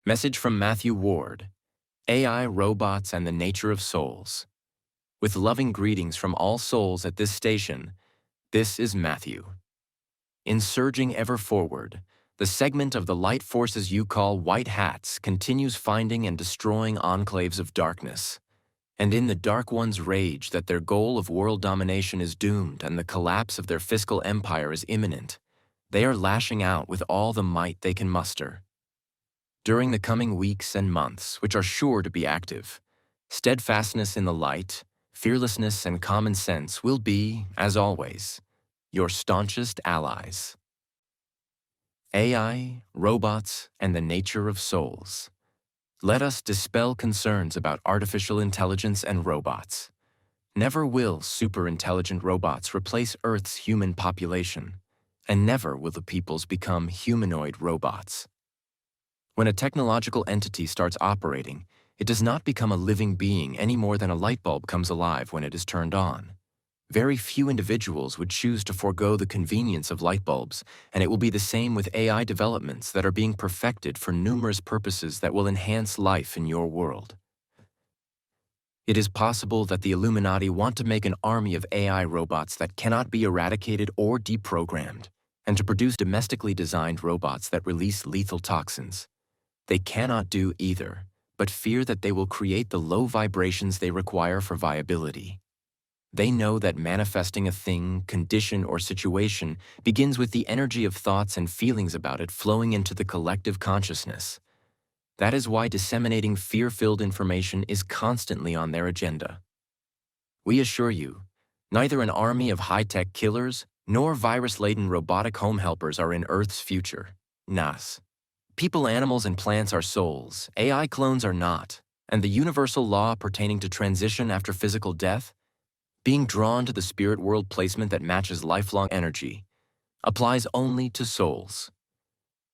Message from Matthew Ward, AI, Robots, and the Nature of Souls. With loving greetings from all souls at this station, this is Matthew. In surging ever forward, the segment of the light forces you call white hats continues finding and destroying enclaves of darkness. And in the Dark One's rage that their goal of world domination is doomed and the collapse of their fiscal empire is imminent, they are lashing out with all the might they can muster. During the coming weeks and months, which are sure to be active, steadfastness in the light, fearlessness, and common sense will be, as always, your staunchest allies. AI, robots, and the nature of souls. Let us dispel concerns about artificial intelligence and robots. Never will super-intelligent robots replace Earth's human population, and never will the peoples become humanoid robots. When a technological entity starts operating, it does not become a living being any more than a light bulb comes alive when it is turned on. Very few individuals would choose to forego the convenience of light bulbs, and it will be the same with AI developments that are being perfected for numerous purposes that will enhance life in your world. It is possible that the Illuminati want to make an army of AI robots that cannot be eradicated or deprogrammed, and to produce domestically designed robots that release lethal toxins. They cannot do either, but fear that they will create the low vibrations they require for viability. They know that manifesting a thing, condition, or situation begins with the energy of thoughts and feelings about it flowing into the collective consciousness. That is why disseminating fear-filled information is constantly on their agenda. We assure you, neither an army of high-tech killers nor virus-laden robotic home helpers are in Earth's future. Nas. People, animals, and plants are souls, AI clones are not, and the universal law pertaining to transition after physical death, being drawn to the spirit world placement that matches lifelong energy, applies only to souls.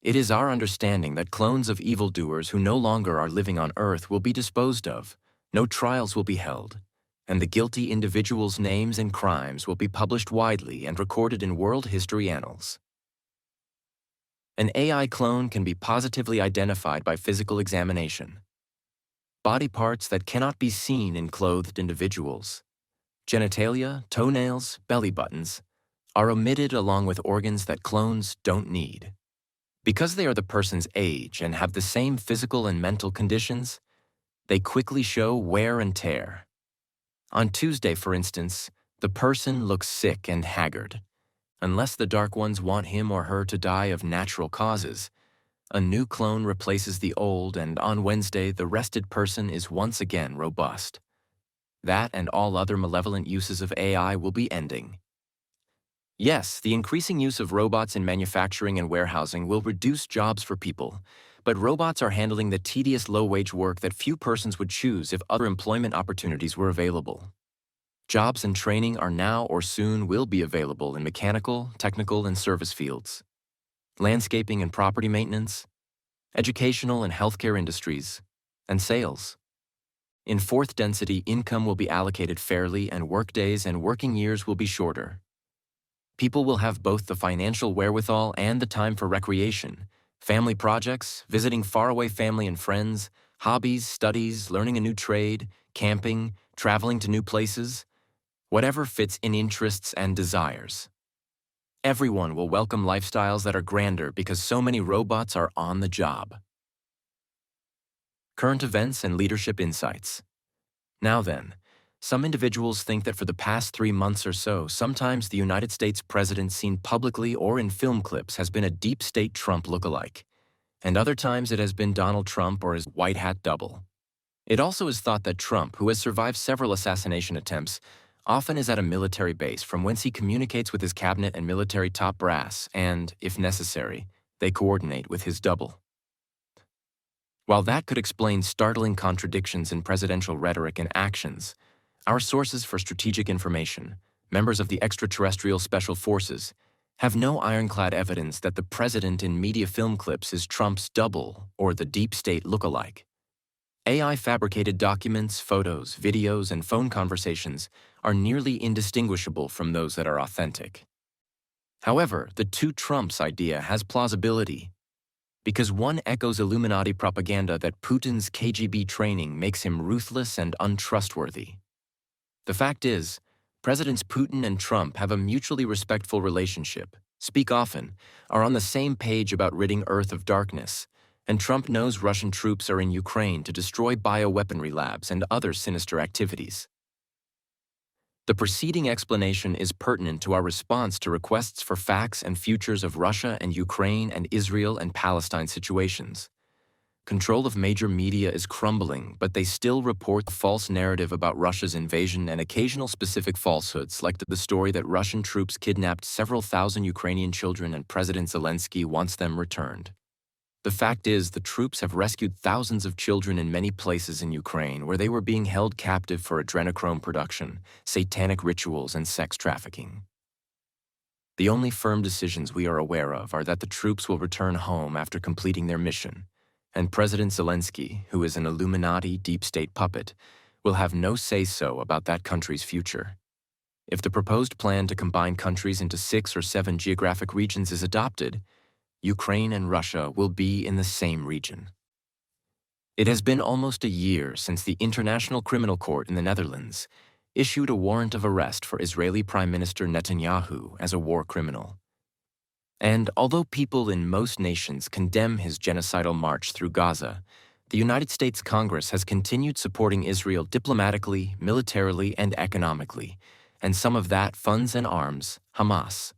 It is our understanding that clones of evildoers who no longer are living on Earth will be disposed of, no trials will be held, and the guilty individuals' names and crimes will be published widely and recorded in world history annals. An AI clone can be positively identified by physical examination. Body parts that cannot be seen in clothed individuals, genitalia, toenails, belly buttons, are omitted along with organs that clones don't need. Because they are the person's age and have the same physical and mental conditions, they quickly show wear and tear. On Tuesday, for instance, the person looks sick and haggard. Unless the Dark Ones want him or her to die of natural causes, a new clone replaces the old, and on Wednesday, the rested person is once again robust. That and all other malevolent uses of AI will be ending. Yes, the increasing use of robots in manufacturing and warehousing will reduce jobs for people, but robots are handling the tedious low-wage work that few persons would choose if other employment opportunities were available. Jobs and training are now or soon will be available in mechanical, technical, and service fields, landscaping and property maintenance, educational and healthcare industries, and sales. In fourth density, income will be allocated fairly and workdays and working years will be shorter. People will have both the financial wherewithal and the time for recreation, family projects, visiting faraway family and friends, hobbies, studies, learning a new trade, camping, traveling to new places, whatever fits in interests and desires. Everyone will welcome lifestyles that are grander because so many robots are on the job. Current events and leadership insights. Now then, some individuals think that for the past 3 months or so, sometimes the United States president seen publicly or in film clips has been a deep state Trump lookalike, and other times it has been Donald Trump or his white hat double. It also is thought that Trump, who has survived several assassination attempts, often is at a military base from whence he communicates with his cabinet and military top brass and, if necessary, they coordinate with his double. While that could explain startling contradictions in presidential rhetoric and actions, our sources for strategic information, members of the extraterrestrial special forces, have no ironclad evidence that the president in media film clips is Trump's double or the deep state lookalike. AI-fabricated documents, photos, videos, and phone conversations are nearly indistinguishable from those that are authentic. However, the two Trumps idea has plausibility. because one echoes Illuminati propaganda that Putin's KGB training makes him ruthless and untrustworthy. The fact is, Presidents Putin and Trump have a mutually respectful relationship, speak often, are on the same page about ridding Earth of darkness, and Trump knows Russian troops are in Ukraine to destroy bioweaponry labs and other sinister activities. The preceding explanation is pertinent to our response to requests for facts and futures of Russia and Ukraine and Israel and Palestine situations. Control of major media is crumbling, but they still report the false narrative about Russia's invasion and occasional specific falsehoods, like the story that Russian troops kidnapped several thousand Ukrainian children and President Zelensky wants them returned. The fact is, the troops have rescued thousands of children in many places in Ukraine where they were being held captive for adrenochrome production, satanic rituals, and sex trafficking. The only firm decisions we are aware of are that the troops will return home after completing their mission, and President Zelensky, who is an Illuminati deep state puppet, will have no say-so about that country's future. If the proposed plan to combine countries into 6 or 7 geographic regions is adopted, Ukraine and Russia will be in the same region. It has been almost a year since the International Criminal Court in the Netherlands issued a warrant of arrest for Israeli Prime Minister Netanyahu as a war criminal. And although people in most nations condemn his genocidal march through Gaza, the United States Congress has continued supporting Israel diplomatically, militarily, and economically, and some of that funds and arms Hamas.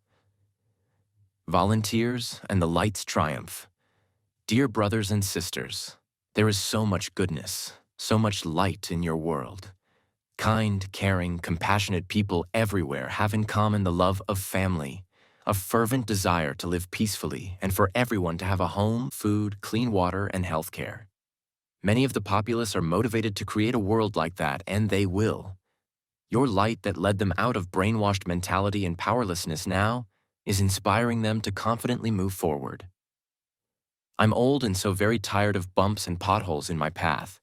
Volunteers and the light's triumph. Dear brothers and sisters, there is so much goodness, so much light in your world. Kind, caring, compassionate people everywhere have in common the love of family, a fervent desire to live peacefully and for everyone to have a home, food, clean water, and health care. Many of the populace are motivated to create a world like that, and they will. Your light that led them out of brainwashed mentality and powerlessness now is inspiring them to confidently move forward. I'm old and so very tired of bumps and potholes in my path,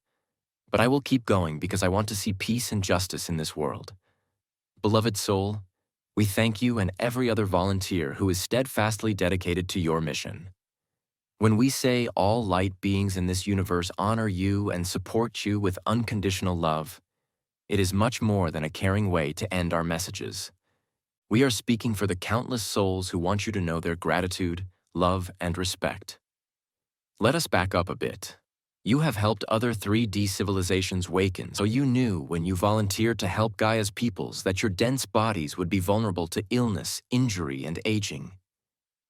but I will keep going because I want to see peace and justice in this world. Beloved soul, we thank you and every other volunteer who is steadfastly dedicated to your mission. When we say all light beings in this universe honor you and support you with unconditional love, it is much more than a caring way to end our messages. We are speaking for the countless souls who want you to know their gratitude, love, and respect. Let us back up a bit. You have helped other 3D civilizations waken, so you knew when you volunteered to help Gaia's peoples that your dense bodies would be vulnerable to illness, injury, and aging.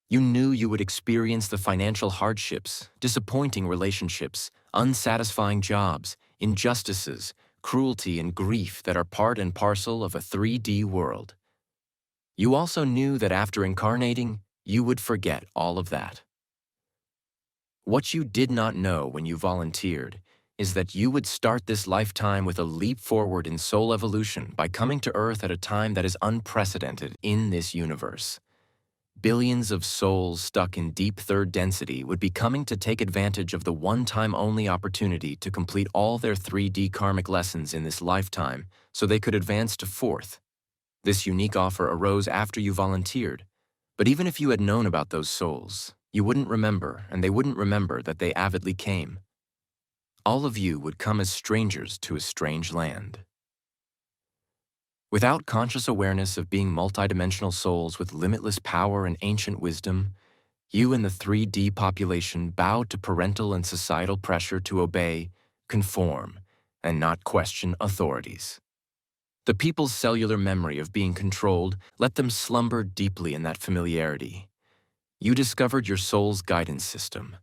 You knew you would experience the financial hardships, disappointing relationships, unsatisfying jobs, injustices, cruelty, and grief that are part and parcel of a 3D world. You also knew that after incarnating, you would forget all of that. What you did not know when you volunteered is that you would start this lifetime with a leap forward in soul evolution by coming to Earth at a time that is unprecedented in this universe. Billions of souls stuck in deep third density would be coming to take advantage of the one-time only opportunity to complete all their 3D karmic lessons in this lifetime so they could advance to fourth. This unique offer arose after you volunteered, but even if you had known about those souls, you wouldn't remember, and they wouldn't remember that they avidly came. All of you would come as strangers to a strange land. Without conscious awareness of being multidimensional souls with limitless power and ancient wisdom, you and the 3D population bowed to parental and societal pressure to obey, conform, and not question authorities. The people's cellular memory of being controlled let them slumber deeply in that familiarity. You discovered your soul's guidance system.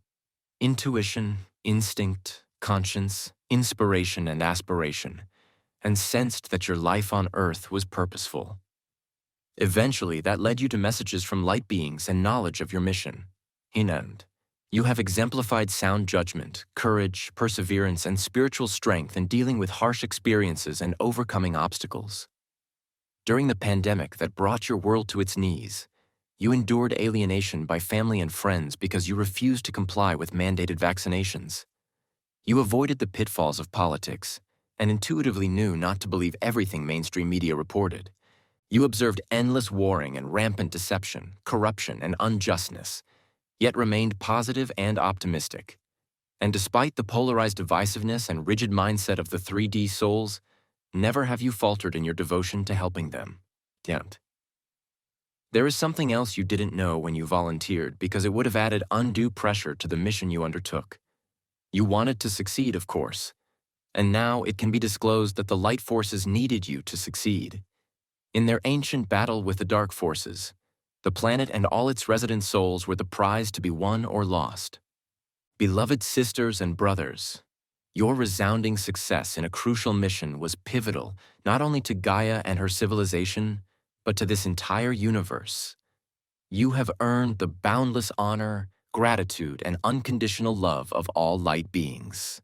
Intuition, instinct, conscience, inspiration, and aspiration, and sensed that your life on Earth was purposeful. Eventually, that led you to messages from light beings and knowledge of your mission. In end, you have exemplified sound judgment, courage, perseverance, and spiritual strength in dealing with harsh experiences and overcoming obstacles. During the pandemic that brought your world to its knees, you endured alienation by family and friends because you refused to comply with mandated vaccinations. You avoided the pitfalls of politics and intuitively knew not to believe everything mainstream media reported. You observed endless warring and rampant deception, corruption, and unjustness, yet remained positive and optimistic. And despite the polarized divisiveness and rigid mindset of the 3D souls, never have you faltered in your devotion to helping them. Don't. There is something else you didn't know when you volunteered because it would have added undue pressure to the mission you undertook. You wanted to succeed, of course, and now it can be disclosed that the light forces needed you to succeed. In their ancient battle with the dark forces, the planet and all its resident souls were the prize to be won or lost. Beloved sisters and brothers, your resounding success in a crucial mission was pivotal not only to Gaia and her civilization, but to this entire universe. You have earned the boundless honor, gratitude, and unconditional love of all light beings.